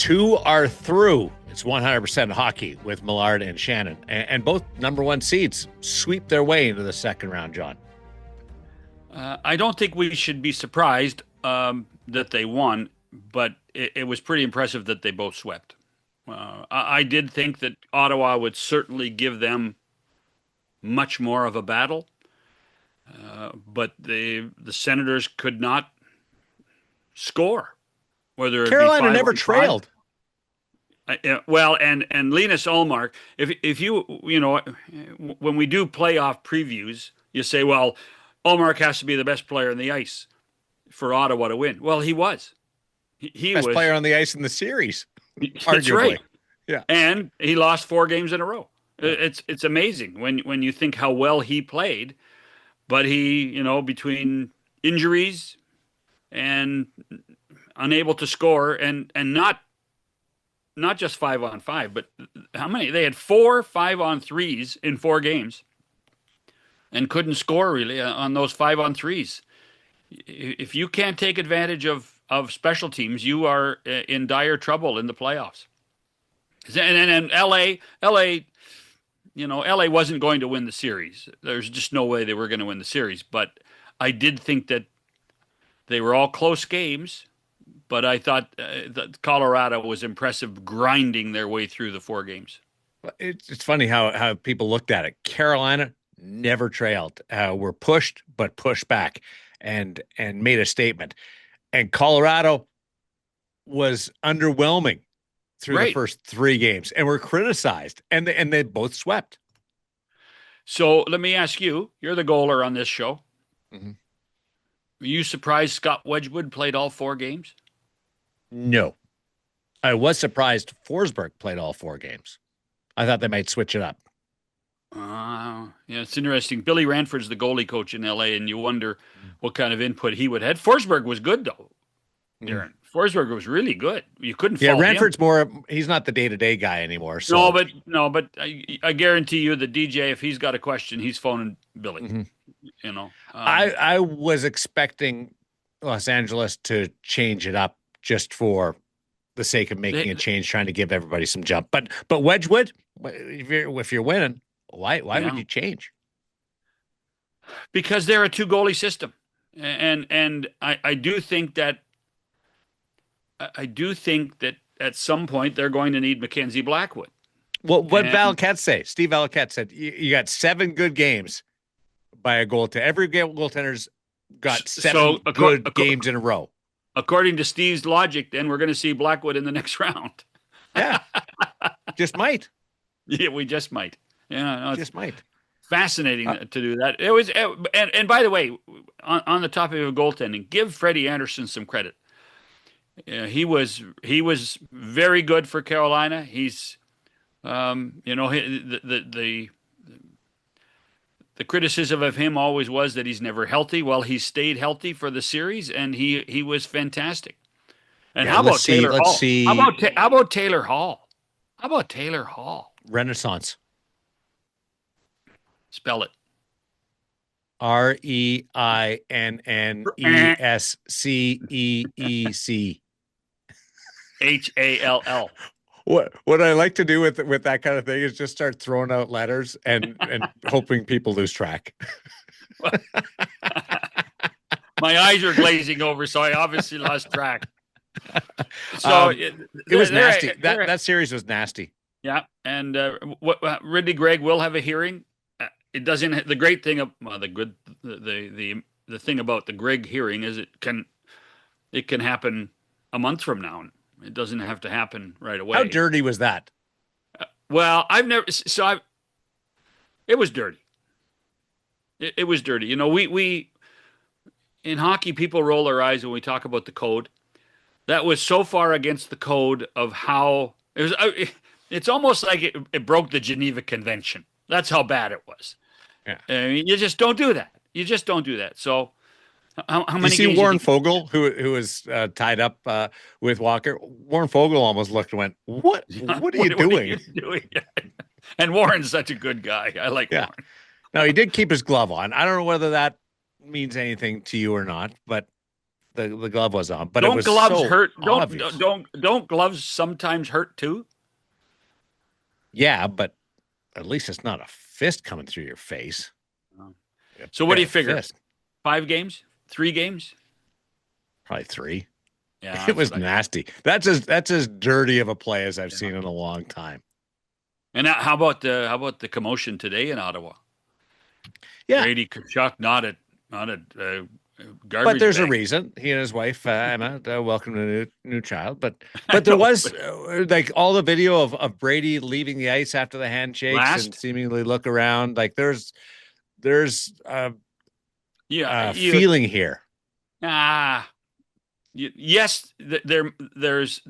two are through. It's 100% hockey with Millard and Shannon. And both number one seeds sweep their way into the second round, John. I don't think we should be surprised that they won, but it was pretty impressive that they both swept. I did think that Ottawa would certainly give them much more of a battle, but the Senators could not score. Whether it Carolina be never trailed. Well, and Linus Ullmark, if you know, when we do playoff previews, you say, well, Ullmark has to be the best player on the ice for Ottawa to win. Well, he was. He best was player on the ice in the series. That's arguably. right. Yeah, and he lost 4 games in a row. It's amazing when you think how well he played, but he, you know, between injuries and unable to score and not just 5-on-5, but how many? They had 4 5-on-3s in 4 games and couldn't score really on those 5-on-3s. If you can't take advantage of special teams, you are in dire trouble in the playoffs. And LA, you know, LA wasn't going to win the series. There's just no way they were going to win the series. But I did think that they were all close games. But I thought that Colorado was impressive, grinding their way through the 4 games. It's funny how people looked at it. Carolina never trailed. Were pushed, but pushed back and made a statement. And Colorado was underwhelming through the first 3 games and were criticized. And they both swept. So let me ask you, you're the goaler on this show. Mm-hmm. Were you surprised Scott Wedgwood played all 4 games? No. I was surprised Forsberg played all 4 games. I thought they might switch it up. Yeah, it's interesting. Billy Ranford's the goalie coach in LA, and you wonder what kind of input he would have. Forsberg was good, though, Darren. Forsberg was really good. You couldn't fault Ranford's him. He's not the day-to-day guy anymore. So. No, but I guarantee you the DJ, if he's got a question, he's phoning Billy. Mm-hmm. You know, I was expecting Los Angeles to change it up just for the sake of making a change, trying to give everybody some jump. But Wedgwood, if you're winning, why would you change? Because they're a 2 goalie system, and I do think that at some point they're going to need Mackenzie Blackwood. Well, what Valiquette say? Steve Valiquette said you got 7 good games by a goaltender. Every goaltender's got 7 good games in a row. According to Steve's logic, then we're going to see Blackwood in the next round. Yeah, just might. Yeah, we just might. Yeah, no, just might. Fascinating to do that. It was, and by the way, on the topic of goaltending, give Freddie Anderson some credit. He was very good for Carolina. He's, you know, the criticism of him always was that he's never healthy. Well, he stayed healthy for the series, and he was fantastic. And how about Taylor Hall? Let's see. How about Taylor Hall? How about Taylor Hall? Renaissance. Spell it. REINNESCEEC. HALL. What I like to do with that kind of thing is just start throwing out letters and hoping people lose track. My eyes are glazing over, so I obviously lost track. So it was nasty. That series was nasty. Yeah, and Ridley Gregg will have a hearing. It doesn't. The great thing the thing about the Gregg hearing is it can happen a month from now. It doesn't have to happen right away. How dirty was that? Well, it was dirty. It was dirty. You know, we in hockey, people roll their eyes when we talk about the code. That was so far against the code of how it was. It's almost like it broke the Geneva Convention. That's how bad it was. Yeah. I mean, you just don't do that. You just don't do that. So, how many? You see Warren Fogle, who was tied up with Walker. Warren Fogle almost looked and went, "What? What are you doing?" And Warren's such a good guy. I like Warren. Now, he did keep his glove on. I don't know whether that means anything to you or not, but the glove was on, but it Don't was gloves so hurt? obvious. Don't gloves sometimes hurt too? Yeah, but at least it's not a fist coming through your face. Oh. A So what do you bare figure? fist, 5 games? 3 games? probably three. Yeah, It that's was what I think. nasty. That's as dirty of a play as I've Yeah. seen in a long time. And how about the commotion today in Ottawa? Yeah, Brady Kachuk not at but garbage there's a bag. reason. He and his wife Emma welcomed a new child. But there No, was but like all the video of Brady leaving the ice after the handshakes and last, seemingly look around. Like there's yeah, a feeling here. ah, yes, there's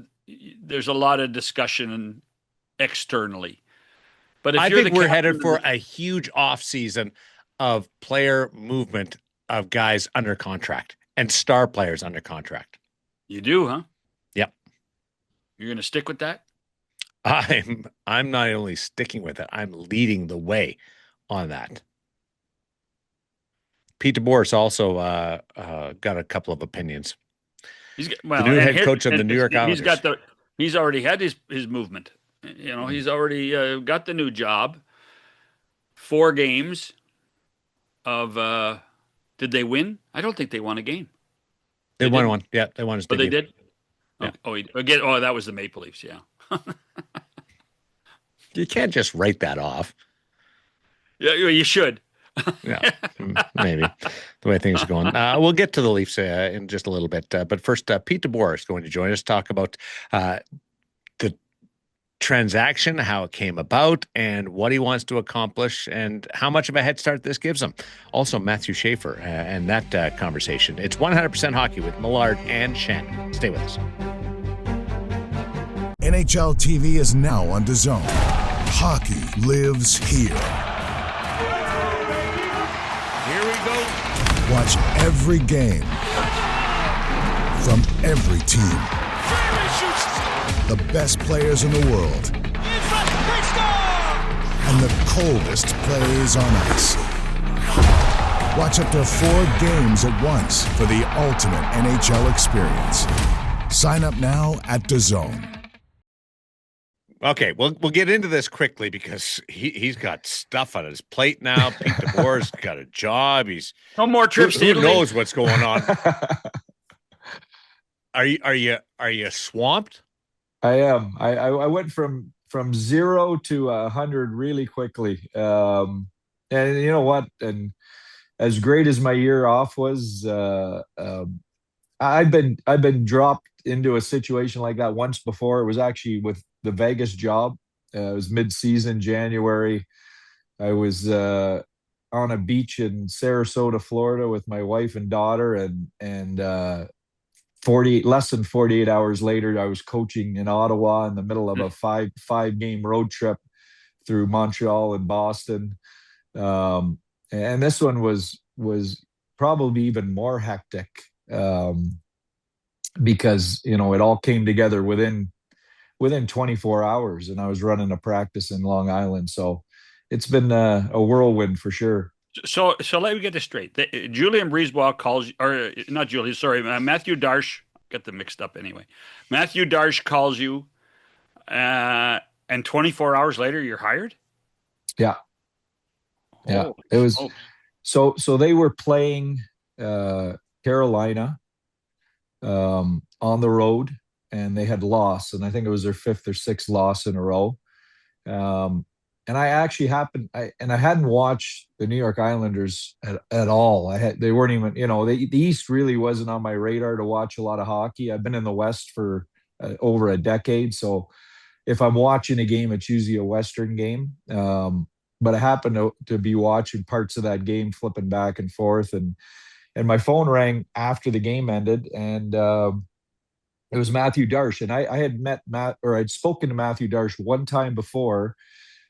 a lot of discussion externally, but if I you're think the we're headed captain of for a huge off season of player movement of guys under contract and star players under contract. you do, huh? Yep. You're going to stick with that? I'm not only sticking with it, I'm leading the way on that. Pete DeBoer's also got a couple of opinions. The Well, new and head here coach of the and New York Islanders. he's already had his movement. He's already got the new job. 4 games of did they win? I don't think they won a game. They They won didn't. one. Yeah, they won his Oh, they debut. did. Yeah. Again. Oh, that was the Maple Leafs. Yeah. You can't just write that off. Yeah, you should. Yeah, maybe the way things are going. We'll get to the Leafs in just a little bit. But first, Pete DeBoer is going to join us, talk about the transaction, how it came about, and what he wants to accomplish, and how much of a head start this gives him. Also, Matthew Schaefer and that conversation. It's 100% Hockey with Millard and Shannon. Stay with us. NHL TV is now on DAZN. Hockey lives here. Here we go. Watch every game from every team. The best players in the world. And the coldest plays on ice. Watch up to 4 games at once for the ultimate NHL experience. Sign up now at DAZN. Okay, we'll get into this quickly because he's got stuff on his plate now. Pete DeBoer's got a job. He's No more trips to who Italy. knows what's going on. Are you swamped? I am. I went from 0 to 100 really quickly. And you know what? And as great as my year off was, I've been dropped into a situation like that once before. It was actually with the Vegas job. It was mid-season, January. I was on a beach in Sarasota, Florida, with my wife and daughter, and less than 48 hours later, I was coaching in Ottawa in the middle of a five game road trip through Montreal and Boston. And this one was probably even more hectic, because it all came together within 24 hours, and I was running a practice in Long Island. So it's been a whirlwind for sure. So let me get this straight. Julian Brisebois calls, or not Julian, sorry, Matthew Darsh. Get them mixed up anyway. Matthew Darsh calls you, and 24 hours later, you're hired? Yeah. Yeah. Oh, It was so they were playing Carolina on the road, and they had lost, and I think it was their 5th or 6th loss in a row. And I actually I hadn't watched the New York Islanders at all. They weren't even, the East really wasn't on my radar to watch a lot of hockey. I've been in the West for over a decade, so if I'm watching a game, it's usually a Western game. But I happened to be watching parts of that game, flipping back and forth, and my phone rang after the game ended, and it was Matthew Darsh. And I had I'd spoken to Matthew Darsh one time before,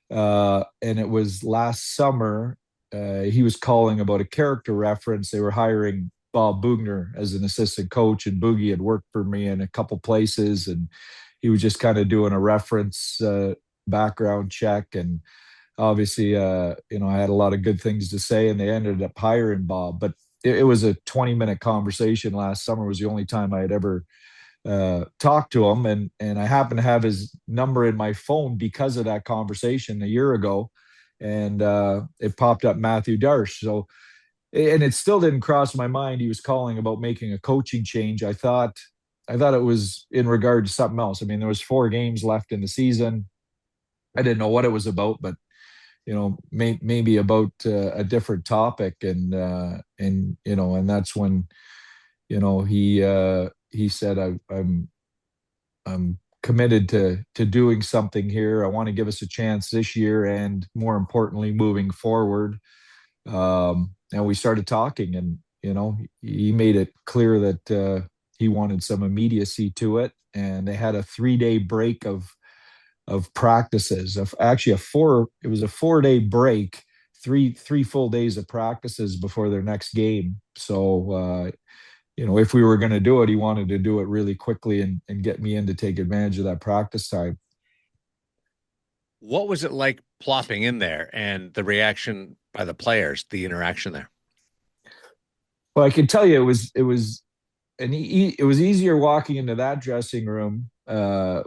and it was last summer. He was calling about a character reference. They were hiring Bob Bugner as an assistant coach, and Boogie had worked for me in a couple places, and he was just kind of doing a reference background check. And obviously, I had a lot of good things to say, and they ended up hiring Bob. But it was a 20-minute conversation. Last summer was the only time I had ever talked to him, and I happened to have his number in my phone because of that conversation a year ago, and it popped up Matthew Darsh. So, and it still didn't cross my mind he was calling about making a coaching change. I thought it was in regard to something else. I mean, there was 4 games left in the season. I didn't know what it was about, but maybe about a different topic, and and that's when he said, I'm committed to doing something here. I want to give us a chance this year, and more importantly, moving forward. And we started talking, and he made it clear that he wanted some immediacy to it, and they had a 3-day break of practices. Of actually it was a 4-day break, three full days of practices before their next game. So if we were going to do it, he wanted to do it really quickly and get me in to take advantage of that practice time. What was it like plopping in there and the reaction by the players, the interaction there? Well, I can tell you, it was easier walking into that dressing room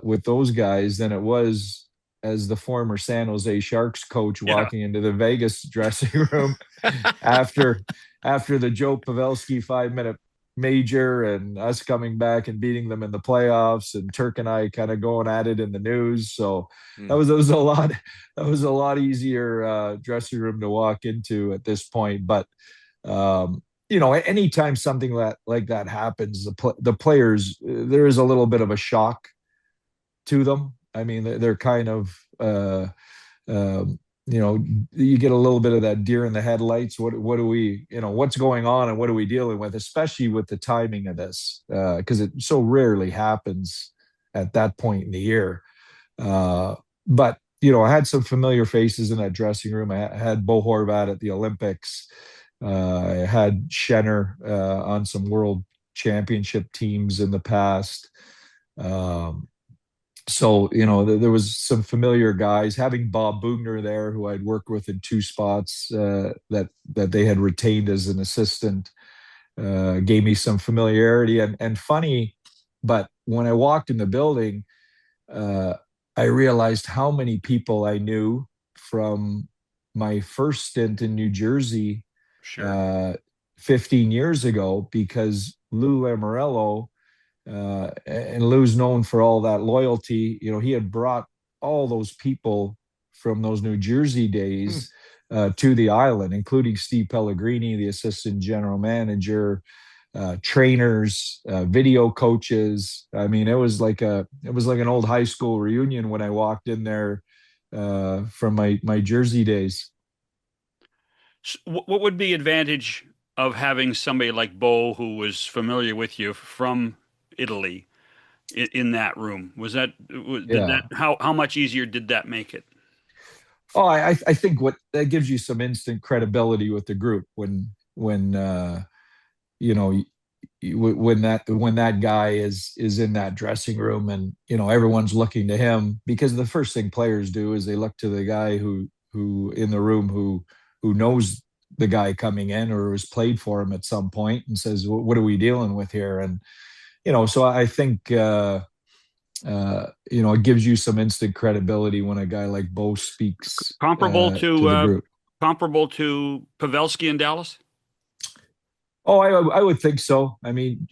with those guys than it was as the former San Jose Sharks coach walking into the Vegas dressing room after the Joe Pavelski 5-minute major, and us coming back and beating them in the playoffs, and Turk and I kind of going at it in the news. So that was a lot easier dressing room to walk into at this point. But anytime something like that happens, the players, there is a little bit of a shock to them. I mean, they're kind of you get a little bit of that deer in the headlights. What do we, what's going on, and what are we dealing with, especially with the timing of this, because it so rarely happens at that point in the year. But I had some familiar faces in that dressing room. I had Bo Horvat at the Olympics. I had Schenner on some world championship teams in the past. So, there was some familiar guys. Having Bob Bugner there, who I'd worked with in 2 spots that they had retained as an assistant, gave me some familiarity. And funny, but when I walked in the building, I realized how many people I knew from my first stint in New Jersey 15 years ago, because Lou Lamoriello, and Lou's known for all that loyalty. He had brought all those people from those New Jersey days to the island, including Steve Pellegrini, the assistant general manager, trainers, video coaches. I mean, it was like an old high school reunion when I walked in there from my Jersey days. What would be advantage of having somebody like Bo, who was familiar with you from Italy, in that room? How much easier did that make it? Oh, I think that gives you some instant credibility with the group when that guy is in that dressing room, and everyone's looking to him, because the first thing players do is they look to the guy who in the room who knows the guy coming in or has played for him at some point, and says, what are we dealing with here? And so I think it gives you some instant credibility when a guy like Bo speaks. Comparable to the group. Comparable to Pavelski in Dallas? Oh, I would think so. I mean,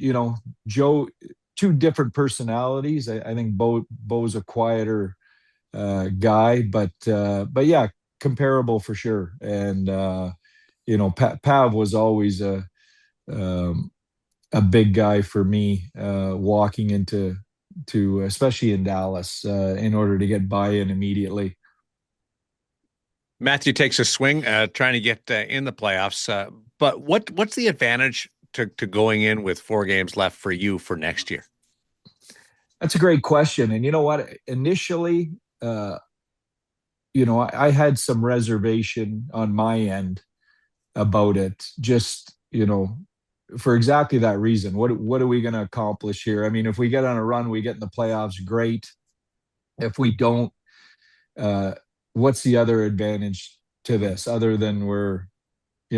Joe, 2 different personalities. I think Bo's a quieter guy, but yeah, comparable for sure. And Pav was always a big guy for me, walking into especially in Dallas, in order to get buy-in immediately. Matthew takes a swing, trying to get in the playoffs. But what's the advantage to going in with 4 games left for you for next year? That's a great question. And you know what? Initially, I had some reservation on my end about it. Just, for exactly that reason. What are we going to accomplish here? I mean, if we get on a run, we get in the playoffs, great. If we don't, what's the other advantage to this, other than we're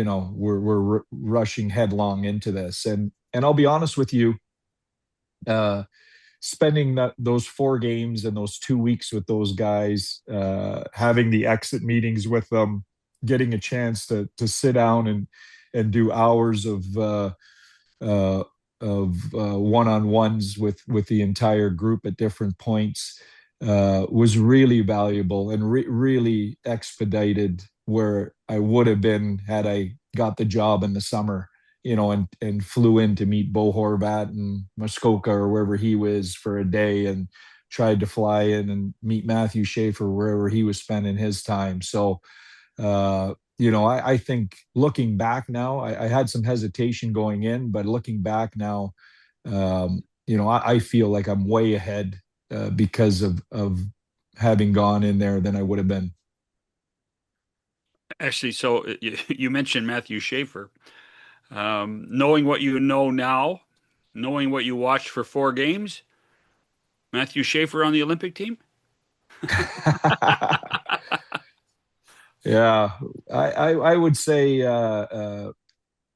we're rushing headlong into this. And I'll be honest with you, spending those 4 games and those 2 weeks with those guys, having the exit meetings with them, getting a chance to sit down and do hours of one-on-ones with the entire group at different points, was really valuable and really expedited where I would have been had I got the job in the summer, and flew in to meet Bo Horvat and Muskoka or wherever he was for a day, and tried to fly in and meet Matthew Schaefer wherever he was spending his time. So, I think looking back now, I had some hesitation going in, but looking back now, I feel like I'm way ahead because of having gone in there than I would have been. Actually, so you mentioned Matthew Schaefer. Knowing what you know now, knowing what you watched for 4 games, Matthew Schaefer on the Olympic team? Yeah, I would say, yeah,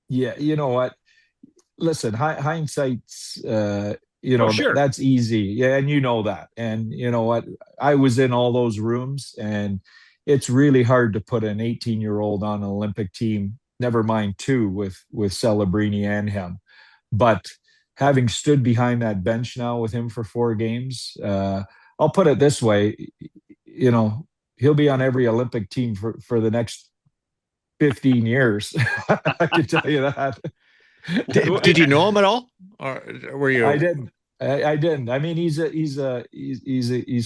you know what? Listen, hindsight's, Oh, sure. that's easy. Yeah, and you know that. And you know what? I was in all those rooms, and it's really hard to put an 18-year-old on an Olympic team, never mind two with Celebrini and him. But having stood behind that bench now with him for 4 games, I'll put it this way, he'll be on every Olympic team for the next 15 years. I can tell you that. Did you know him at all, or were you? I didn't. I didn't. I mean, he's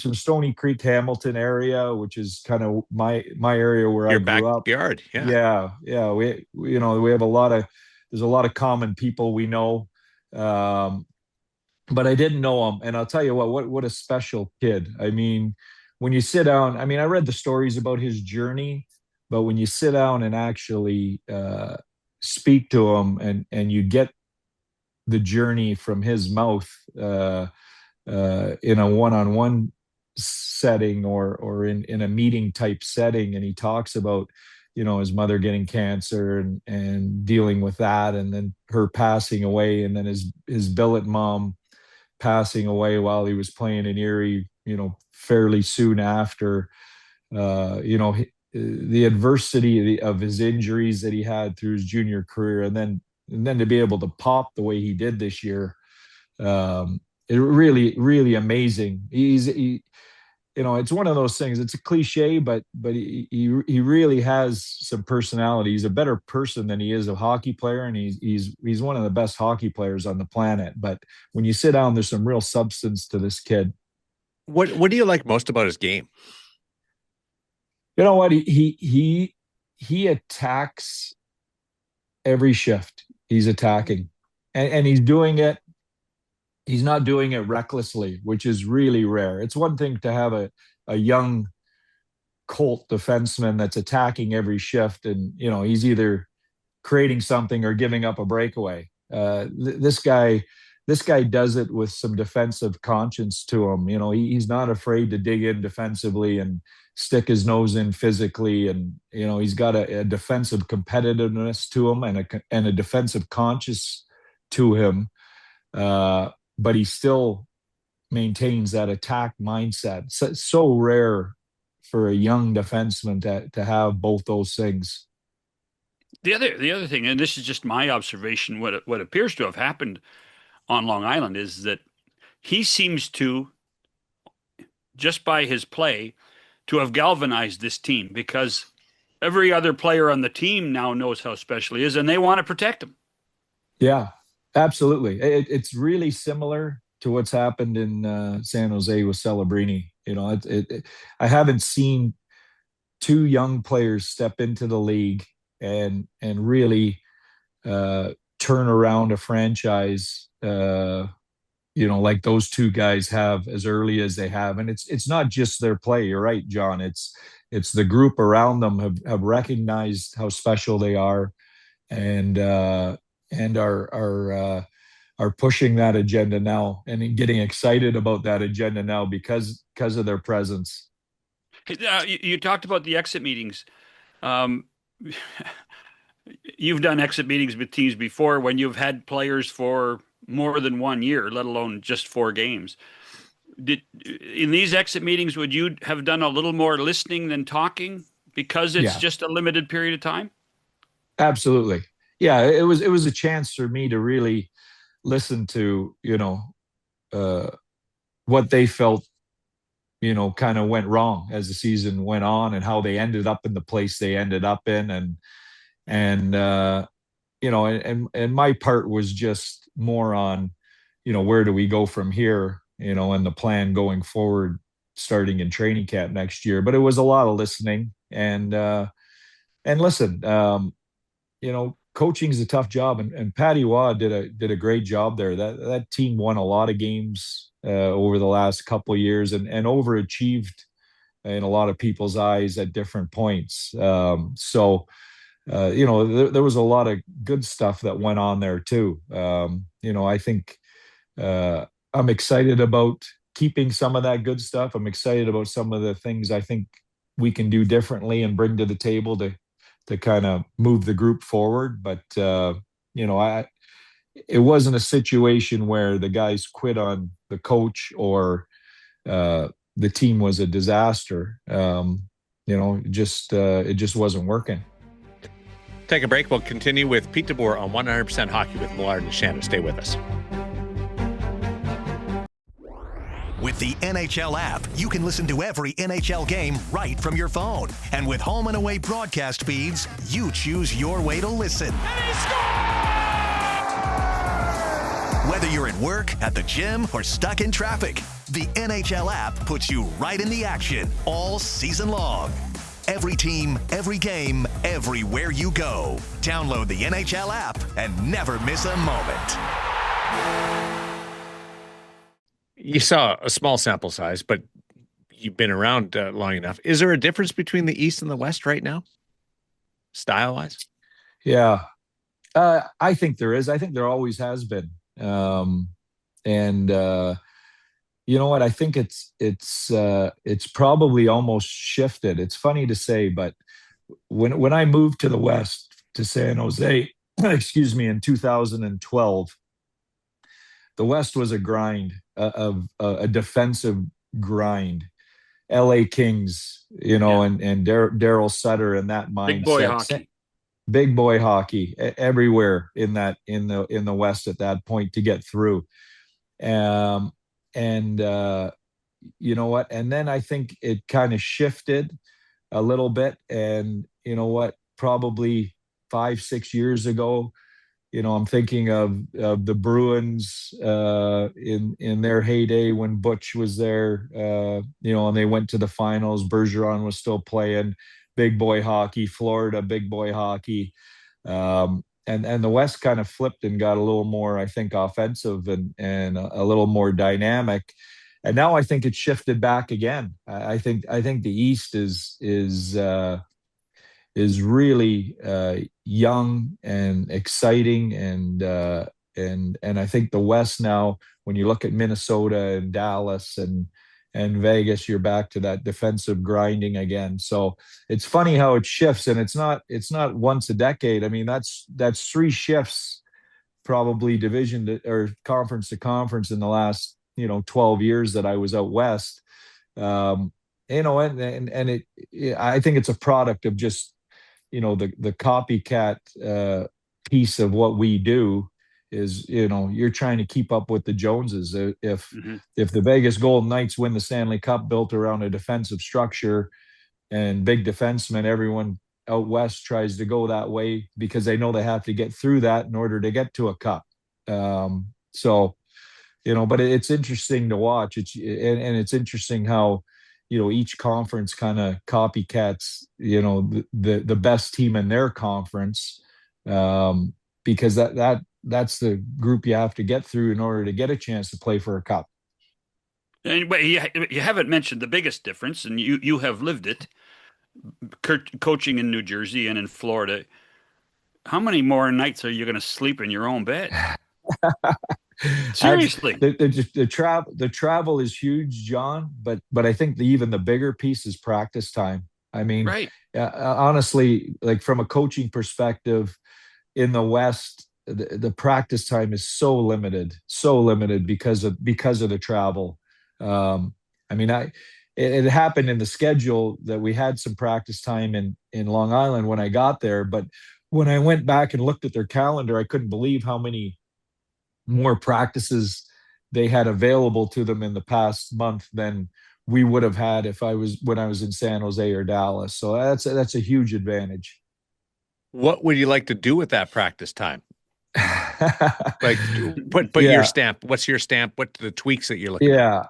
from Stony Creek, Hamilton area, which is kind of my area where Your I grew up. backyard? Yeah. Yeah. We have there's a lot of common people we know, but I didn't know him. And I'll tell you what a special kid. I mean, when you sit down, I mean, I read the stories about his journey, but when you sit down and actually speak to him, and you get the journey from his mouth, in a one-on-one setting or in a meeting type setting, and he talks about his mother getting cancer and dealing with that, and then her passing away, and then his billet mom passing away while he was playing in Erie, fairly soon after. The adversity of his injuries that he had through his junior career, and then to be able to pop the way he did this year, it really amazing. It's one of those things. It's a cliche, but he really has some personality. He's a better person than he is a hockey player, and he's one of the best hockey players on the planet. But when you sit down, there's some real substance to this kid. What do you like most about his game? You know what? He attacks every shift. He's attacking, and he's doing it. He's not doing it recklessly, which is really rare. It's one thing to have a young Colt defenseman that's attacking every shift, and he's either creating something or giving up a breakaway. This guy does it with some defensive conscience to him. He's not afraid to dig in defensively and stick his nose in physically, and he's got a defensive competitiveness to him and a defensive conscience to him. But he still maintains that attack mindset. So rare for a young defenseman to have both those things. The other thing, and this is just my observation, what appears to have happened on Long Island is that he seems to, just by his play, to have galvanized this team, because every other player on the team now knows how special he is, and they want to protect him. Yeah, absolutely. It's really similar to what's happened in San Jose with Celebrini. I haven't seen two young players step into the league and really turn around a franchise, like those two guys have as early as they have. And it's not just their play. You're right, John. It's the group around them have recognized how special they are, and are pushing that agenda now and getting excited about that agenda now because of their presence. You talked about the exit meetings. You've done exit meetings with teams before when you've had players for more than 1 year, let alone just 4 games. In these exit meetings, would you have done a little more listening than talking because it's Yeah, just a limited period of time? absolutely. Yeah, it was a chance for me to really listen to, uh, what they felt, kind of went wrong as the season went on, and how they ended up in the place they ended up in, and my part was just more on, where do we go from here, and the plan going forward, starting in training camp next year. But it was a lot of listening, and listen, coaching is a tough job, and Patty Waugh did a great job there. That team won a lot of games over the last couple of years, and overachieved in a lot of people's eyes at different points. There was a lot of good stuff that went on there too. I think I'm excited about keeping some of that good stuff. I'm excited about some of the things I think we can do differently and bring to the table to kind of move the group forward. But it wasn't a situation where the guys quit on the coach, or the team was a disaster. It just wasn't working. Take a break. We'll continue with Pete DeBoer on 100% Hockey with Millard and Shannon. Stay with us. With the NHL app, you can listen to every NHL game right from your phone. And with home and away broadcast feeds, you choose your way to listen. And he scores! Whether you're at work, at the gym, or stuck in traffic, the NHL app puts you right in the action all season long. Every team, every game, everywhere you go. Download the NHL app and never miss a moment. You saw a small sample size, but you've been around long enough. Is there a difference between the East and the West right now, style-wise? Yeah, I think there is. I think there always has been. And you know what? I think it's probably almost shifted. It's funny to say, but when I moved to the West, to San Jose, excuse me, in 2012, the West was a grind, of a defensive grind. LA Kings, and Daryl Sutter and that mindset. Big boy hockey. Big boy hockey everywhere in the West at that point to get through. You know what? And then I think it kind of shifted a little bit. And you know what? Probably 5-6 years ago, I'm thinking of the Bruins in their heyday when Butch was there, and they went to the finals. Bergeron was still playing. Big boy hockey. Florida, big boy hockey. And the West kind of flipped and got a little more, I think, offensive and a little more dynamic. And now I think it's shifted back again. I think the East is really young and exciting, and I think the West now, when you look at Minnesota and Dallas and Vegas, you're back to that defensive grinding again. So it's funny how it shifts, and it's not once a decade. I mean, that's 3 shifts, probably division or conference to conference in the last 12 years that I was out West. I think it's a product of just the copycat piece of what we do. Is you're trying to keep up with the Joneses. If the Vegas Golden Knights win the Stanley Cup, built around a defensive structure and big defensemen, everyone out West tries to go that way because they know they have to get through that in order to get to a cup. But it's interesting to watch. It's interesting how each conference kind of copycats the best team in their conference, because that's the group you have to get through in order to get a chance to play for a cup. But you haven't mentioned the biggest difference, and you have lived it, coaching in New Jersey and in Florida. How many more nights are you going to sleep in your own bed? Seriously. The travel is huge, John, but I think even the bigger piece is practice time. I mean, Right. honestly, like from a coaching perspective in the West, the practice time is so limited because of the travel. I mean, it happened in the schedule that we had some practice time in Long Island when I got there, but when I went back and looked at their calendar, I couldn't believe how many more practices they had available to them in the past month than we would have had if I was when I was in San Jose or Dallas. So that's a huge advantage. What would you like to do with that practice time? Like put your Yeah, stamp. What's your stamp? What the tweaks that you're looking at? yeah.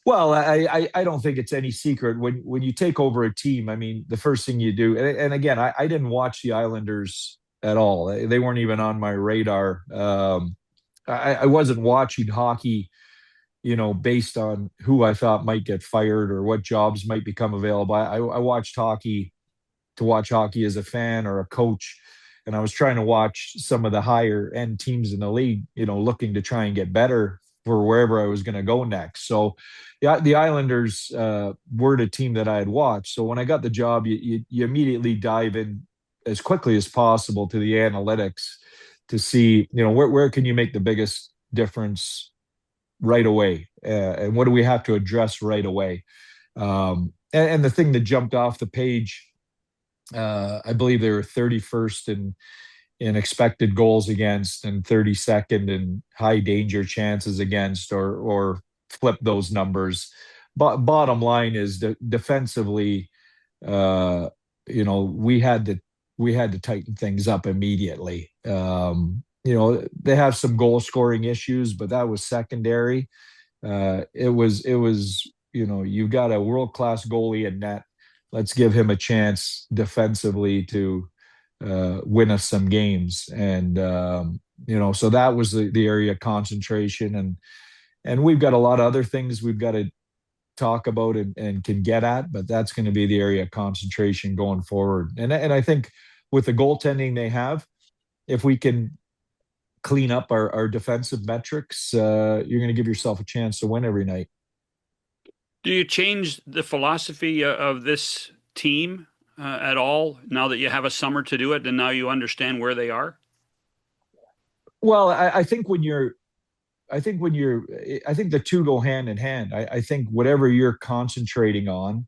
Well, I don't think it's any secret when you take over a team. I mean, the first thing you do, and again, I didn't watch the Islanders at all. They weren't even on my radar. I wasn't watching hockey, based on who I thought might get fired or what jobs might become available. I watched hockey to watch hockey as a fan or a coach. And I was trying to watch some of the higher end teams in the league, looking to try and get better for wherever I was going to go next. So yeah, the Islanders were the team that I had watched. So when I got the job, you immediately dive in as quickly as possible to the analytics to see, where can you make the biggest difference right away? And what do we have to address right away? And the thing that jumped off the page, I believe they were 31st in expected goals against and 32nd in high danger chances against, or flip those numbers. But bottom line is that defensively, we had to tighten things up immediately. They have some goal scoring issues, but that was secondary. It was you've got a world-class goalie in net. Let's give him a chance defensively to win us some games. And, so that was the area of concentration. And we've got a lot of other things we've got to talk about and can get at, but that's going to be the area of concentration going forward. And I think with the goaltending they have, if we can clean up our defensive metrics, you're going to give yourself a chance to win every night. Do you change the philosophy of this team at all now that you have a summer to do it and now you understand where they are? Well, I think I think the two go hand in hand. I think whatever you're concentrating on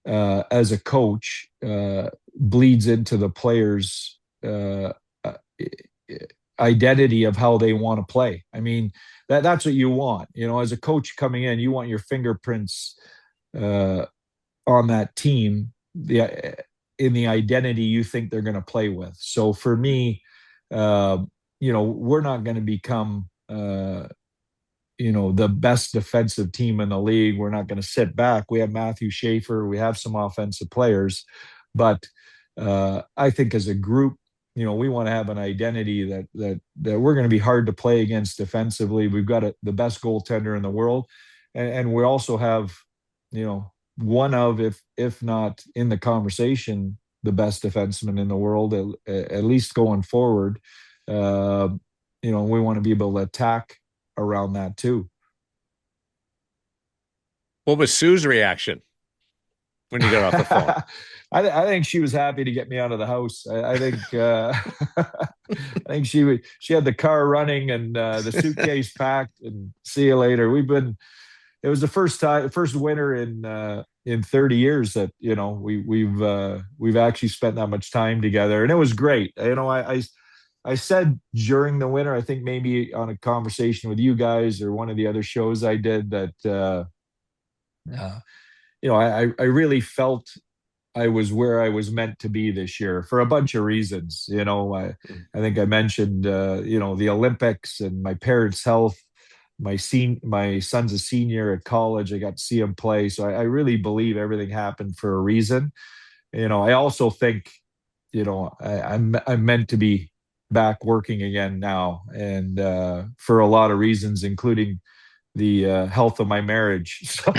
as a coach bleeds into the players' identity of how they want to play. I mean, that's what you want. As a coach coming in, you want your fingerprints on that team, in the identity you think they're going to play with. So for me, we're not going to become the best defensive team in the league. We're not going to sit back. We have Matthew Schaefer. We have some offensive players, but I think as a group, we want to have an identity that we're going to be hard to play against defensively. We've got the best goaltender in the world, and we also have, one of, if not in the conversation, the best defenseman in the world, at least going forward. We want to be able to attack around that too. What was Sue's reaction when you got off the phone? I think she was happy to get me out of the house. I think I think she had the car running and the suitcase packed, and see you later. It was the first winter in 30 years that we've actually spent that much time together, and it was great. I said during the winter, I think maybe on a conversation with you guys or one of the other shows I did, that I really felt I was where I was meant to be this year for a bunch of reasons. I think I mentioned, the Olympics and my parents' health. My son's a senior at college. I got to see him play. So I really believe everything happened for a reason. I also think, I'm meant to be back working again now, and for a lot of reasons, including the health of my marriage. So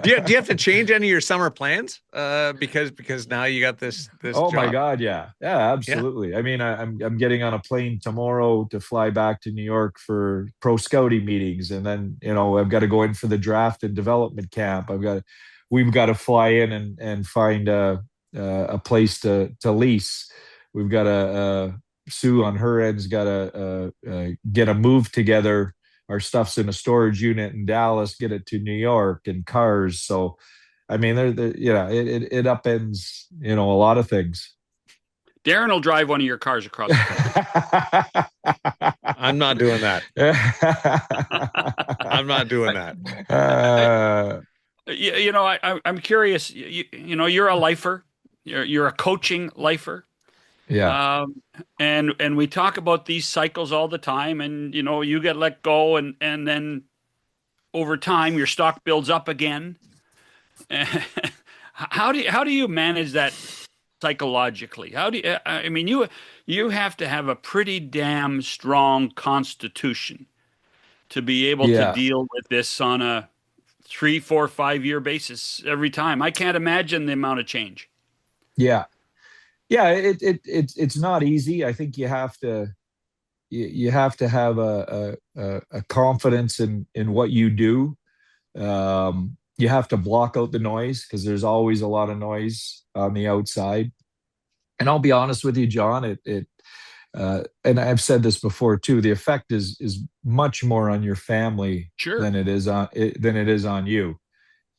Do you have to change any of your summer plans? Because now you got this Oh job? my God, yeah, absolutely. Yeah. I mean, I'm getting on a plane tomorrow to fly back to New York for pro scouting meetings, and then I've got to go in for the draft and development camp. we've got to fly in and find a place to lease. We've got to Sue on her end's got to get a move together. Our stuff's in a storage unit in Dallas, get it to New York and cars. So, I mean, it upends, a lot of things. Daren will drive one of your cars across the country. I'm not doing that. I'm not doing that. I'm curious. You're a lifer. You're a coaching lifer. Yeah. And we talk about these cycles all the time, and you get let go, and then over time your stock builds up again. How do you manage that psychologically? I mean, you have to have a pretty damn strong constitution to be able to deal with this on a 3, 4, 5 year basis every time. I can't imagine the amount of change. Yeah. It's not easy. I think you have to have a confidence in what you do. You have to block out the noise because there's always a lot of noise on the outside. And I'll be honest with you, John, and I've said this before too, the effect is much more on your family than it is on you.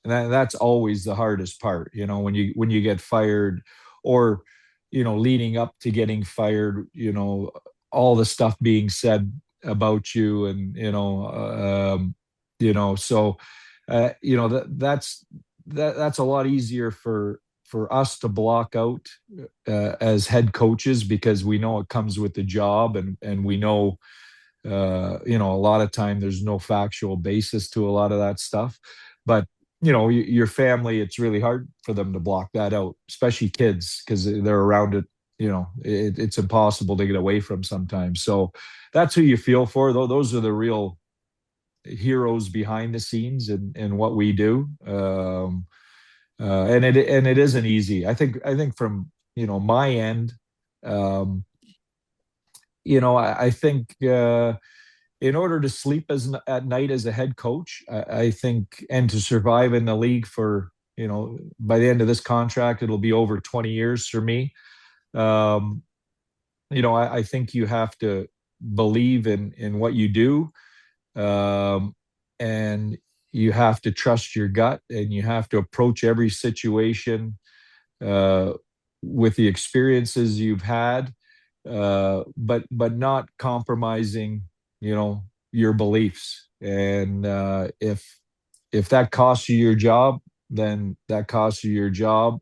And that's always the hardest part, when you get fired, or leading up to getting fired, all the stuff being said about you, and so that's a lot easier for us to block out as head coaches, because we know it comes with the job, and we know a lot of time there's no factual basis to a lot of that stuff. But your family, it's really hard for them to block that out, especially kids, because they're around it. It's impossible to get away from sometimes. So that's who you feel for, though. Those are the real heroes behind the scenes and what we do. And it isn't easy. I think from my end, I think in order to sleep at night as a head coach, I think, and to survive in the league for, by the end of this contract, it'll be over 20 years for me. I think you have to believe in what you do, and you have to trust your gut, and you have to approach every situation with the experiences you've had, but not compromising your beliefs. And if that costs you your job, then that costs you your job.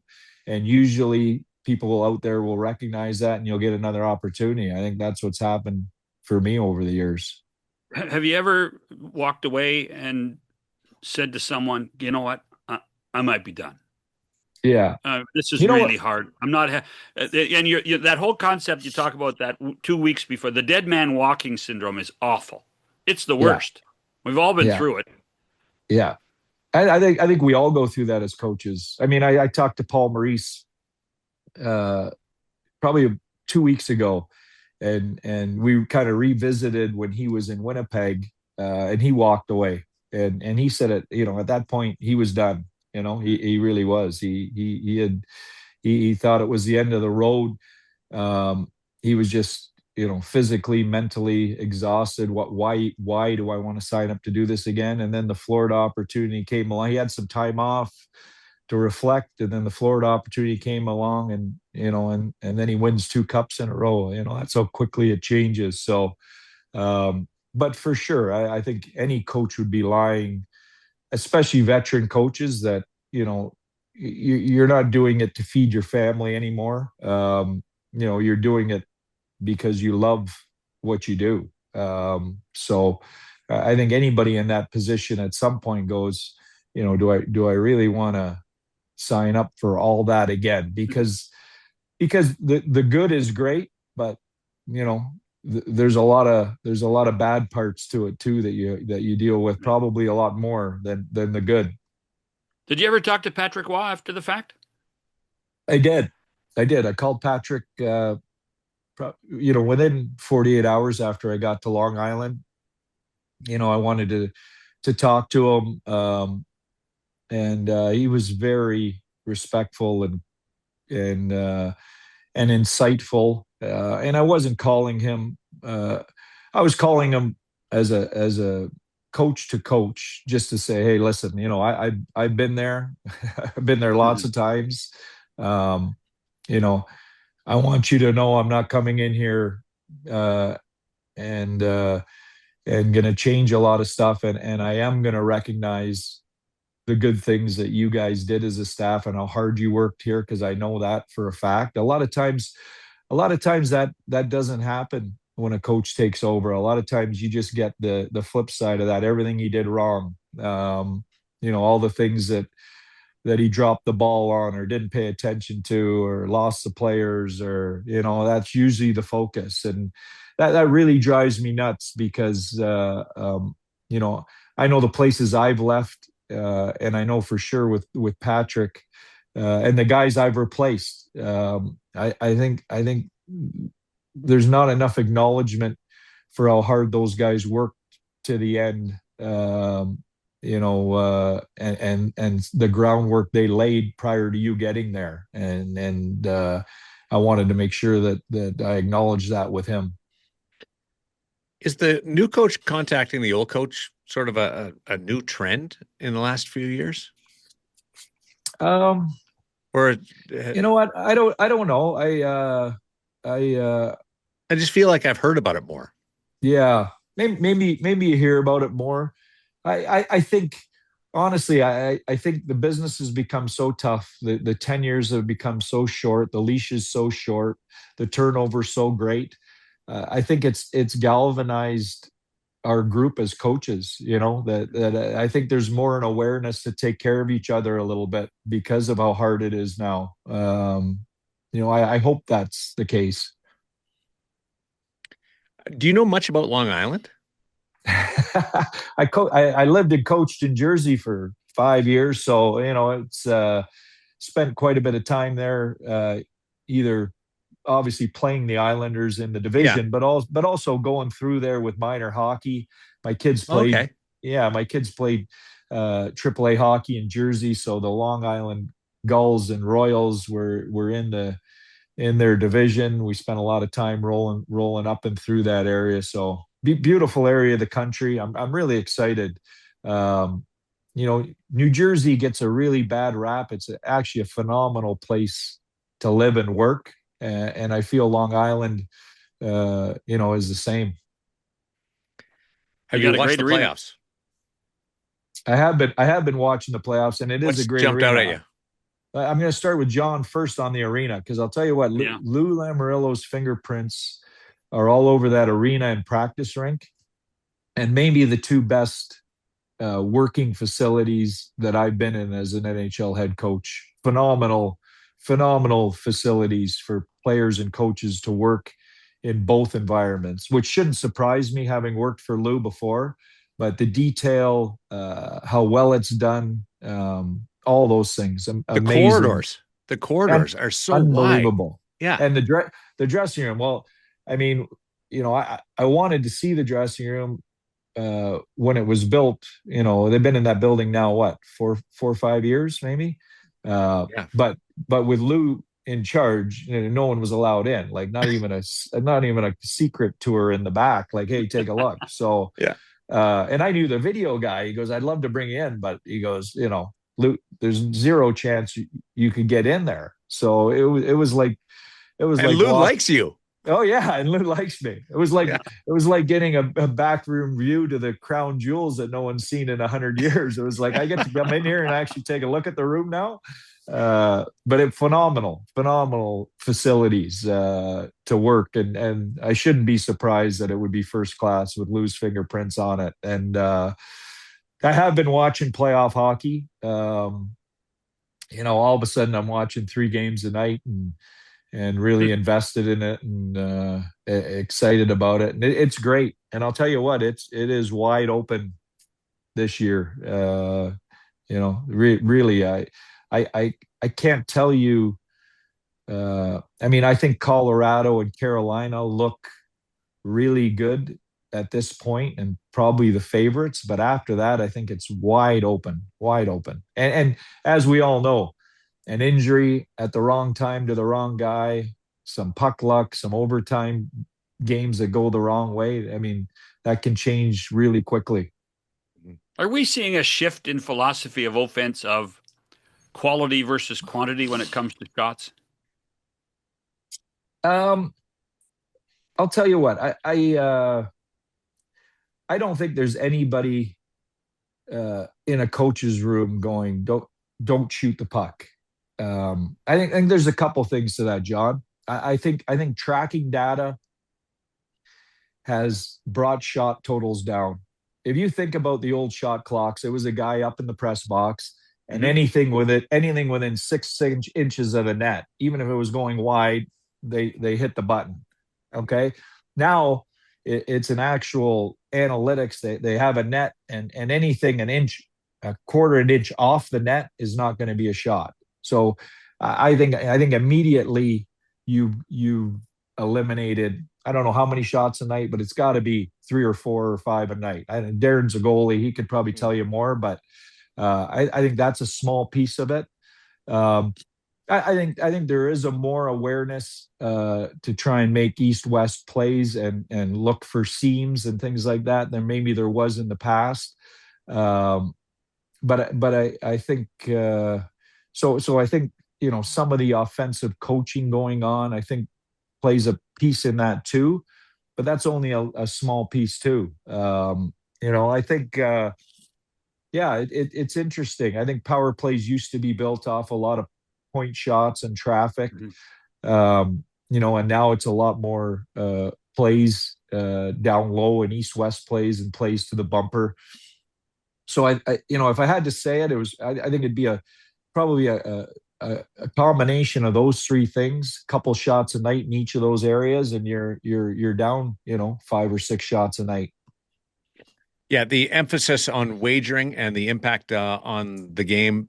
And usually people out there will recognize that, and you'll get another opportunity. I think that's what's happened for me over the years. Have you ever walked away and said to someone, you know what, I might be done? Yeah. This is really hard. I'm not, and that whole concept you talk about, that 2 weeks before, the dead man walking syndrome, is awful. It's the worst. We've all been through it. Yeah. I think we all go through that as coaches. I mean, I talked to Paul Maurice probably 2 weeks ago, and we kind of revisited when he was in Winnipeg, and he walked away, and he said it, at that point he was done. He really was. He thought it was the end of the road. He was just, physically, mentally exhausted. Why do I want to sign up to do this again? And then the Florida opportunity came along. He had some time off to reflect, and then the Florida opportunity came along, and then he wins 2 cups in a row. That's how quickly it changes. So, but for sure, I think any coach would be lying, especially veteran coaches, that you're not doing it to feed your family anymore. You're doing it because you love what you do. So I think anybody in that position at some point goes, do I really want to sign up for all that again? Because the good is great, but there's a lot of bad parts to it too that you deal with, probably a lot more than the good. Did you ever talk to Patrick Waugh after the fact? I did. I called Patrick, within 48 hours after I got to Long Island. I wanted to talk to him. and he was very respectful and insightful. And I wasn't calling him. I was calling him as a coach to coach, just to say, hey, listen, I've been there. I've been there lots of times. Um, you know, I want you to know I'm not coming in here and going to change a lot of stuff, and I am going to recognize the good things that you guys did as a staff and how hard you worked here, because I know that for a fact. A lot of times that doesn't happen when a coach takes over. A lot of times you just get the flip side of that, everything he did wrong. All the things that he dropped the ball on or didn't pay attention to or lost the players, or that's usually the focus. And that really drives me nuts, because I know the places I've left, and I know for sure with Patrick and the guys I've replaced. I think there's not enough acknowledgement for how hard those guys worked to the end. And the groundwork they laid prior to you getting there, and I wanted to make sure that I acknowledged that with him. Is the new coach contacting the old coach sort of a new trend in the last few years? Or you know what? I don't know. I just feel like I've heard about it more. Yeah, maybe you hear about it more. I think honestly, I think the business has become so tough. The tenures have become so short. The leash is so short. The turnover so great. I think it's galvanized our group as coaches. That I think there's more an awareness to take care of each other a little bit because of how hard it is now. I hope that's the case. Do you know much about Long Island? I lived and coached in Jersey for 5 years, so it's spent quite a bit of time there. Either obviously playing the Islanders in the division, but also going through there with minor hockey. My kids played. Okay. Yeah, my kids played AAA hockey in Jersey, so the Long Island Gulls and Royals were in their division. We spent a lot of time rolling up and through that area. So beautiful area of the country. I'm really excited. New Jersey gets a really bad rap. It's actually a phenomenal place to live and work. And I feel Long Island, is the same. Have you watched the playoffs? I have been watching the playoffs, and What's is a great jumped arena. out at you? I'm going to start with John first on the arena, because I'll tell you what, Lou Lamoriello's fingerprints are all over that arena and practice rink, and maybe the two best working facilities that I've been in as an NHL head coach. Phenomenal facilities for players and coaches to work in both environments, which shouldn't surprise me, having worked for Lou before. But the detail, how well it's done, all those things. Amazing. The corridors are so unbelievable. Wide. Yeah. And the dressing room. Well, I mean, I wanted to see the dressing room when it was built. They've been in that building now, what, 4 or 5 years, maybe. But with Lou in charge, no one was allowed in. Like not even a secret tour in the back. Like, hey, take a look. So yeah. And I knew the video guy. He goes, I'd love to bring you in, but he goes, Lou, there's zero chance you could get in there. So it was like Lou likes you. Oh yeah, and Lou likes me. It was like getting a backroom view to the crown jewels that no one's seen in 100 years. It was like I get to come in here and actually take a look at the room now. But phenomenal facilities to work, and I shouldn't be surprised that it would be first class with Lou's fingerprints on it. And I have been watching playoff hockey. All of a sudden I'm watching 3 games a night and really invested in it and excited about it. And it's great. And I'll tell you what, it is wide open this year. Really, I can't tell you. I think Colorado and Carolina look really good at this point and probably the favorites. But after that, I think it's wide open. And as we all know, an injury at the wrong time to the wrong guy, some puck luck, some overtime games that go the wrong way. I mean, that can change really quickly. Are we seeing a shift in philosophy of offense of quality versus quantity when it comes to shots? I'll tell you what, I don't think there's anybody in a coach's room going, don't shoot the puck. I think there's a couple things to that, John. I think tracking data has brought shot totals down. If you think about the old shot clocks, it was a guy up in the press box, and anything within 6 inches of the net, even if it was going wide, they hit the button. Okay. Now it's an actual analytics. They have a net, and anything a quarter an inch off the net is not going to be a shot. So I think immediately you eliminated, I don't know how many shots a night, but it's got to be 3 or 4 or 5 a night. I think Daren's a goalie; he could probably tell you more, but I think that's a small piece of it. I think there is a more awareness to try and make east-west plays and look for seams and things like that than maybe there was in the past. But I think so. I think some of the offensive coaching going on, I think, plays a piece in that too. But that's only a small piece too. I think. It's interesting. I think power plays used to be built off a lot of point shots and traffic, and now it's a lot more plays down low and east-west plays and plays to the bumper. So I if I had to say it, I think it'd be probably a combination of those three things, couple shots a night in each of those areas, and you're down 5 or 6 shots a night. Yeah, the emphasis on wagering and the impact on the game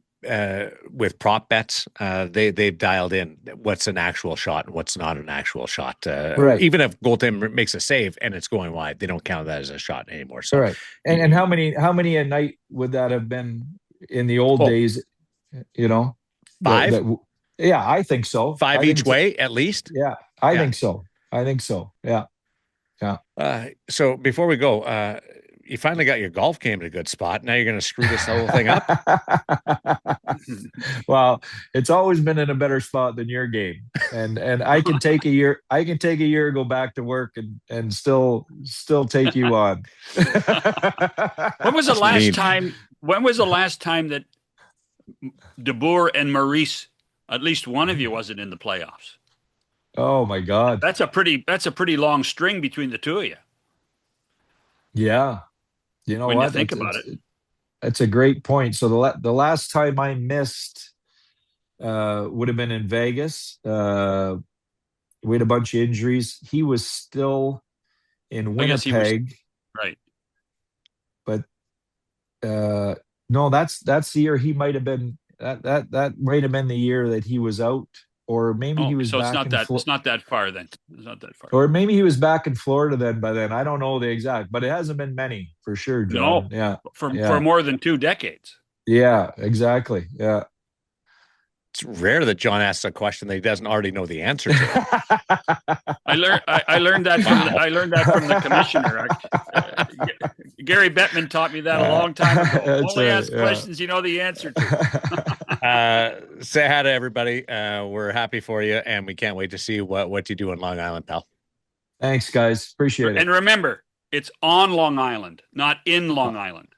with prop bets, they've dialed in what's an actual shot and what's not an actual shot. Right. Even if goaltender makes a save and it's going wide, they don't count that as a shot anymore. So, right. And how many a night would that have been in the old days? 5? Yeah, I think so. 5 each way, at least. Yeah, I think so. Yeah. So before we go, you finally got your golf game in a good spot. Now you're going to screw this whole thing up. Well, it's always been in a better spot than your game, and I can take a year. I can take a year, go back to work, and still take you on. When was the last time? When was the last time that DeBoer and Maurice, at least one of you, wasn't in the playoffs? Oh my God, that's a pretty long string between the two of you. Yeah. You know when what? You think about it. That's a great point. So the last time I missed would have been in Vegas. We had a bunch of injuries. He was still in Winnipeg. Right. But no, that's the year he might have been. That might have been the year that he was out. Or maybe he was. So back it's not that far then. It's not that far. Or maybe he was back in Florida then. By then, I don't know the exact, but it hasn't been many for sure, John. No, yeah, for more than 2 decades. Yeah, exactly. Yeah, it's rare that John asks a question that he doesn't already know the answer to. I learned that from the commissioner. Gary Bettman taught me that a long time ago. Only ask questions you know the answer to. Say hi to everybody. We're happy for you, and we can't wait to see what you do in Long Island, pal. Thanks, guys. Appreciate it. And remember, it's on Long Island, not in Long Island.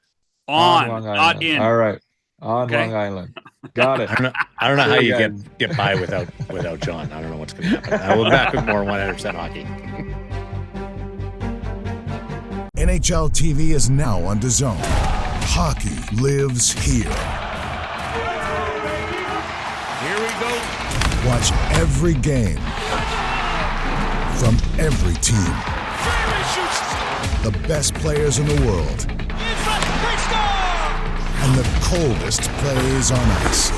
On Long Island. Not in. All right. On Long Island. Got it. I don't know how you get by without John. I don't know what's going to happen. We'll be back with more 100% hockey. NHL TV is now on DAZN. Hockey lives here. Here we go. Watch every game from every team. The best players in the world. And the coldest plays on ice.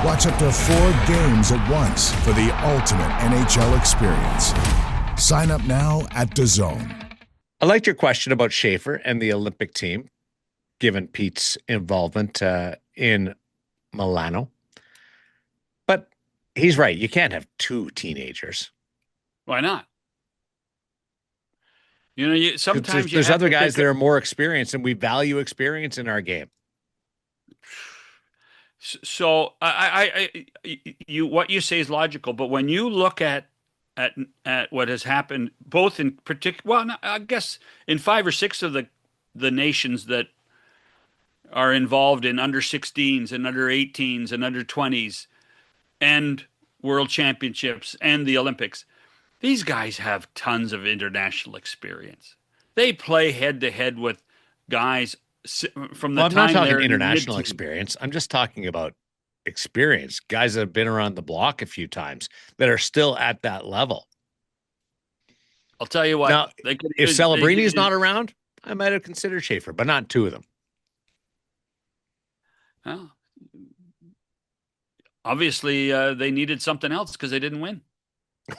Watch up to 4 games at once for the ultimate NHL experience. Sign up now at DAZN. I liked your question about Schaefer and the Olympic team, given Pete's involvement in Milano. But he's right. You can't have two teenagers. Why not? You know, sometimes There's other guys that are more experienced, and we value experience in our game. So what you say is logical, but when you look at what has happened, both in particular, well, I guess in 5 or 6 of the nations that are involved in under 16s and under 18s and under 20s and world championships and the Olympics, these guys have tons of international experience. They play head to head with guys from the I'm time not talking they're international mid-teen. experience. I'm just talking about experience. Guys that have been around the block a few times that are still at that level. I'll tell you what. Now, if Celebrini is not around, I might have considered Schaefer, but not two of them. Well, obviously, they needed something else because they didn't win.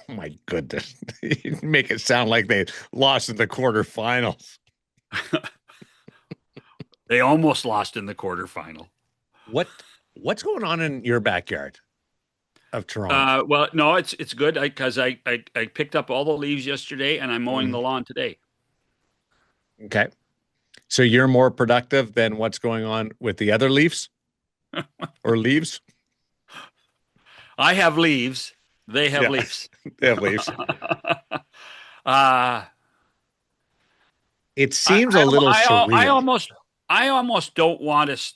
Oh my goodness! You make it sound like they lost in the quarterfinals. They almost lost in the quarterfinal. What's going on in your backyard of Toronto? Well, no, it's good because I picked up all the leaves yesterday and I'm mowing the lawn today. Okay, so you're more productive than what's going on with the other Leafs or leaves? I have leaves. They have leaves. They have leaves. It seems a little surreal. I almost don't want us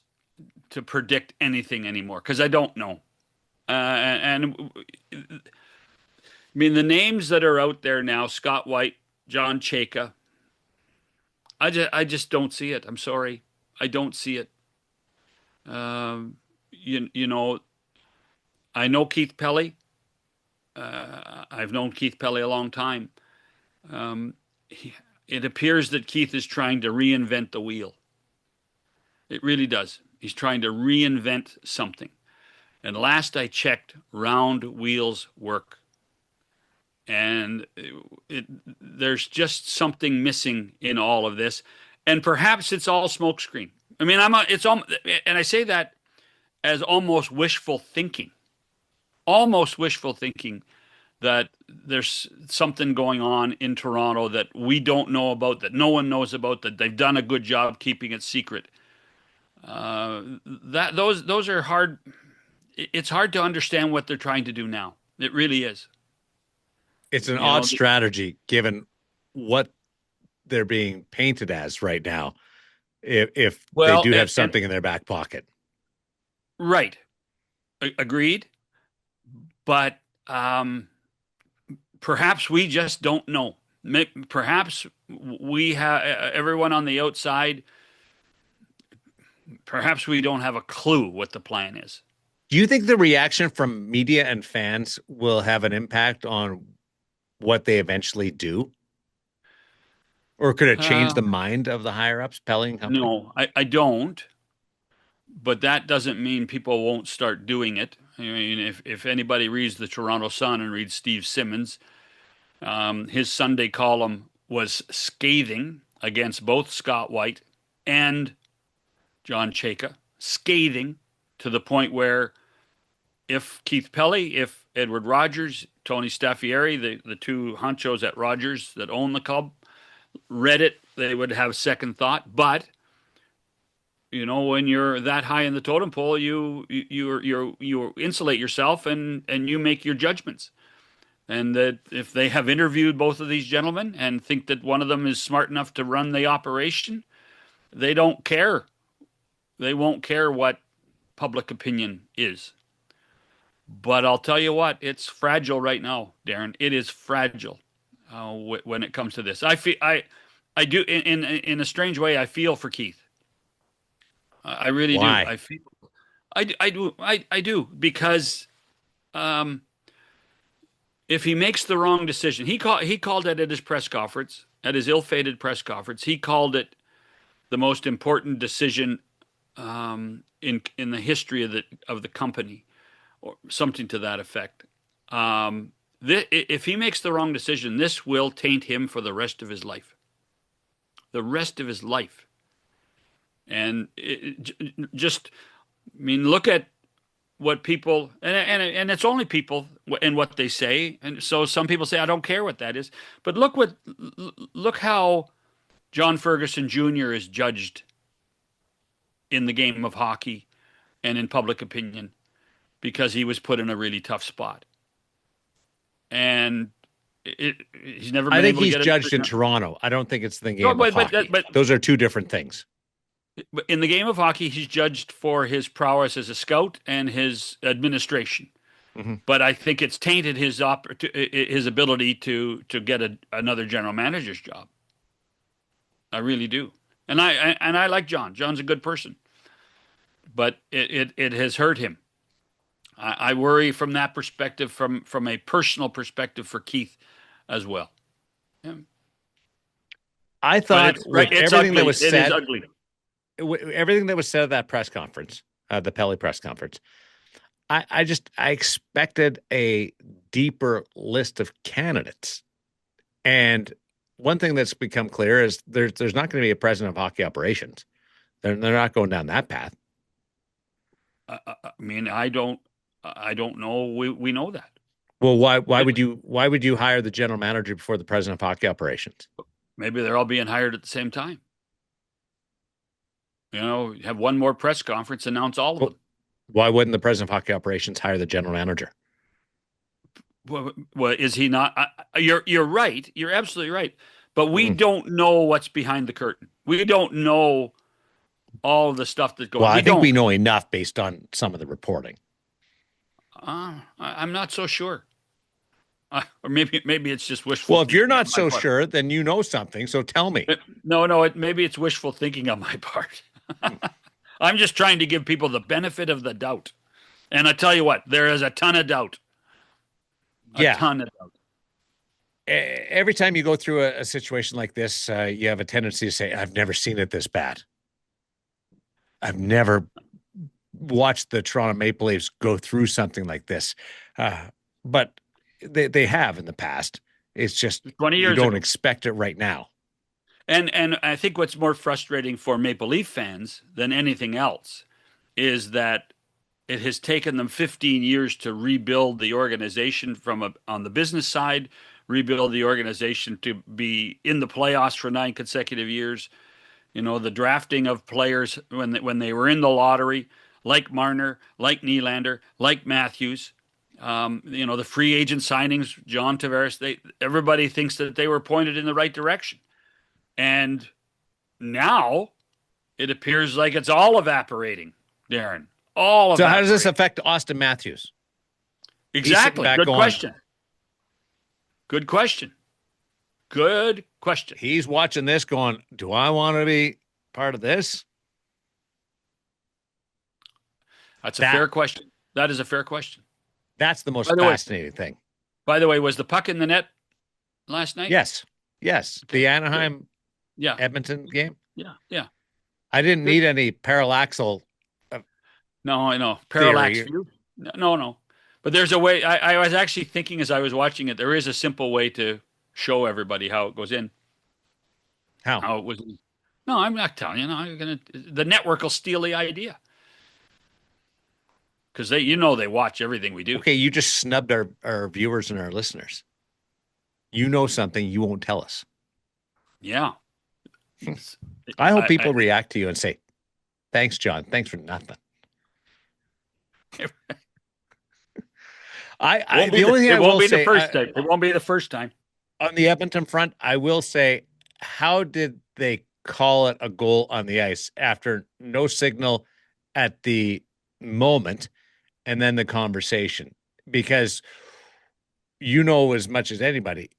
to predict anything anymore because I don't know. And I mean, the names that are out there now, Scott White, John Chayka, I just don't see it. I'm sorry. I don't see it. You know, I know Keith Pelly. I've known Keith Pelly a long time. It appears that Keith is trying to reinvent the wheel. It really does. He's trying to reinvent something. And last I checked, round wheels work. And there's just something missing in all of this. And perhaps it's all smokescreen. I mean, and I say that as almost wishful thinking. Almost wishful thinking that there's something going on in Toronto that we don't know about, that no one knows about, that they've done a good job keeping it secret. Those are hard. It's hard to understand what they're trying to do now. It really is. It's an odd strategy given what they're being painted as right now. If they do have something in their back pocket. Right. Agreed. But perhaps we just don't know. Perhaps we have everyone on the outside. Perhaps we don't have a clue what the plan is. Do you think the reaction from media and fans will have an impact on what they eventually do? Or could it change the mind of the higher-ups, Pelly and company? No, I don't. But that doesn't mean people won't start doing it. I mean, if anybody reads the Toronto Sun and reads Steve Simmons, his Sunday column was scathing against both Scott White and John Chayka, scathing to the point where if Keith Pelly, if Edward Rogers, Tony Staffieri, the two honchos at Rogers that own the club, read it, they would have second thought. But you know, when you're that high in the totem pole, you insulate yourself and you make your judgments. And that if they have interviewed both of these gentlemen and think that one of them is smart enough to run the operation, they don't care. They won't care what public opinion is. But I'll tell you what, it's fragile right now, Darren. It is fragile when it comes to this. I do in a strange way. I feel for Keith. I really Why? do. I do because if he makes the wrong decision, he called it at his press conference, at his ill-fated press conference. He called it the most important decision in the history of the company, or something to that effect. If he makes the wrong decision, this will taint him for the rest of his life. the rest of his life. And just, I mean, look at what people, and it's only people and what they say. And so some people say, I don't care what that is. But look how John Ferguson Jr. is judged in the game of hockey and in public opinion because he was put in a really tough spot. And he's never been I think able to he's get judged in Toronto. I don't think it's the game No, of hockey. but those are two different things. in the game of hockey, he's judged for his prowess as a scout and his administration. Mm-hmm. But I think it's tainted his ability to get another general manager's job. I really do. And I like John. John's a good person. But it has hurt him. I worry from that perspective, from a personal perspective for Keith as well. Yeah. I thought everything that was said, it is ugly. Everything that was said at that press conference, the Pelly press conference, I expected a deeper list of candidates. And one thing that's become clear is there's not going to be a president of hockey operations. They're not going down that path. I mean, I don't know. We know that. Well, why would you hire the general manager before the president of hockey operations? Maybe they're all being hired at the same time. You know, have one more press conference, announce all of them. Why wouldn't the president of hockey operations hire the general manager? Well, is he not? You're right. You're absolutely right. But we don't know what's behind the curtain. We don't know all of the stuff that goes on. Well, I think we know enough based on some of the reporting. I'm not so sure. Or maybe it's just wishful. Well, if you're not so sure, then you know something. So tell me. No. Maybe it's wishful thinking on my part. I'm just trying to give people the benefit of the doubt. And I tell you what, there is a ton of doubt. A ton of doubt. Every time you go through a situation like this, you have a tendency to say, I've never seen it this bad. I've never watched the Toronto Maple Leafs go through something like this. But they have in the past. It's just 20 years you don't ago. expect it right now. And I think what's more frustrating for Maple Leaf fans than anything else is that it has taken them 15 years to rebuild the organization on the business side, rebuild the organization to be in the playoffs for 9 consecutive years. You know, the drafting of players when they were in the lottery, like Marner, like Nylander, like Matthews. You know, the free agent signings, John Tavares, everybody thinks that they were pointed in the right direction. And now it appears like it's all evaporating, Darren. So how does this affect Austin Matthews? Exactly. Good question. He's watching this going, do I want to be part of this? That's a fair question. That is a fair question. That's the most fascinating thing. By the way, was the puck in the net last night? Yes. Okay. The Anaheim Edmonton game? Yeah. I didn't need any parallaxal. No, I know. Parallax view? No. But there's a way. I was actually thinking as I was watching it, there is a simple way to show everybody how it goes in. How it was. No, I'm not telling you. No, the network will steal the idea. Because they watch everything we do. Okay, you just snubbed our viewers and our listeners. You know something you won't tell us. Yeah. I hope people react to you and say, thanks, John. Thanks for nothing. It won't be the first time. On the Edmonton front, I will say, how did they call it a goal on the ice after no signal at the moment and then the conversation? Because you know as much as anybody,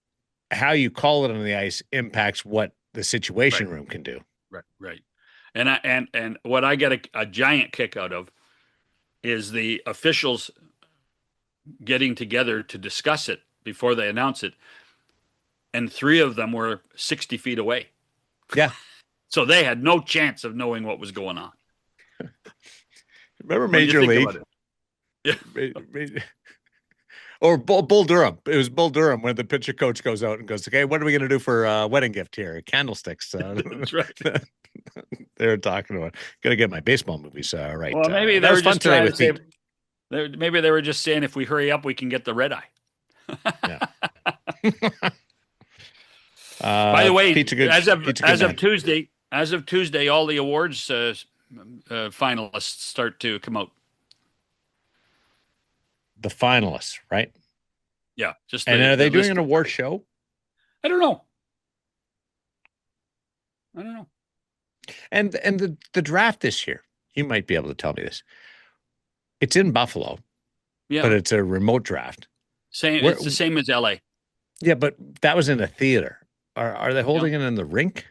how you call it on the ice impacts what the situation room can do. Right. And what I get a giant kick out of is the officials getting together to discuss it before they announce it. And 3 of them were 60 feet away. Yeah. So they had no chance of knowing what was going on. Remember Major League? Yeah. Or Bull Durham. It was Bull Durham when the pitcher coach goes out and goes, okay, what are we going to do for wedding gift here? Candlesticks. That's right. They were talking about, got to get my baseball movies right. Well, maybe that they was were fun just today trying with to say, Pete. maybe they were just saying if we hurry up, we can get the red eye. By the way, as of Tuesday, all the awards finalists start to come out. The finalists, right? Yeah, just and are they doing an list. award show? I don't know. And the draft this year, you might be able to tell me this. It's in Buffalo, but it's a remote draft. It's the same as LA. Yeah, but that was in a theater. Are they holding it in the rink?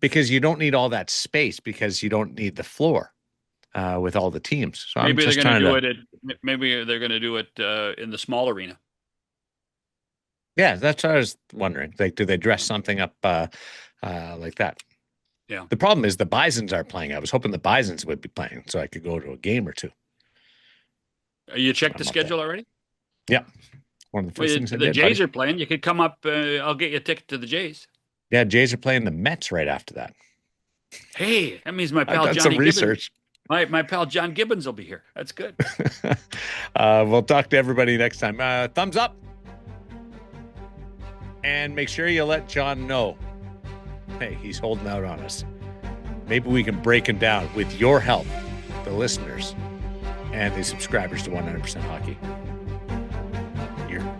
Because you don't need all that space because you don't need the floor with all the teams. So maybe they're going to do it. Maybe they're going to do it in the small arena. Yeah, that's what I was wondering. Like, do they dress something up like that? Yeah. The problem is the Bisons are playing. I was hoping the Bisons would be playing so I could go to a game or two. You checked the schedule already? Yeah. One of the first things I did. The Jays are playing. You could come up. I'll get you a ticket to the Jays. Yeah, Jays are playing the Mets right after that. Hey, that means my pal I've done Johnny some research. Gibbons. My pal John Gibbons will be here. That's good. We'll talk to everybody next time. Thumbs up. And make sure you let John know, hey, he's holding out on us. Maybe we can break him down with your help, the listeners and the subscribers to 100% Hockey.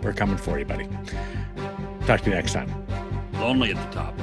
We're coming for you, buddy. Talk to you next time. Lonely at the top.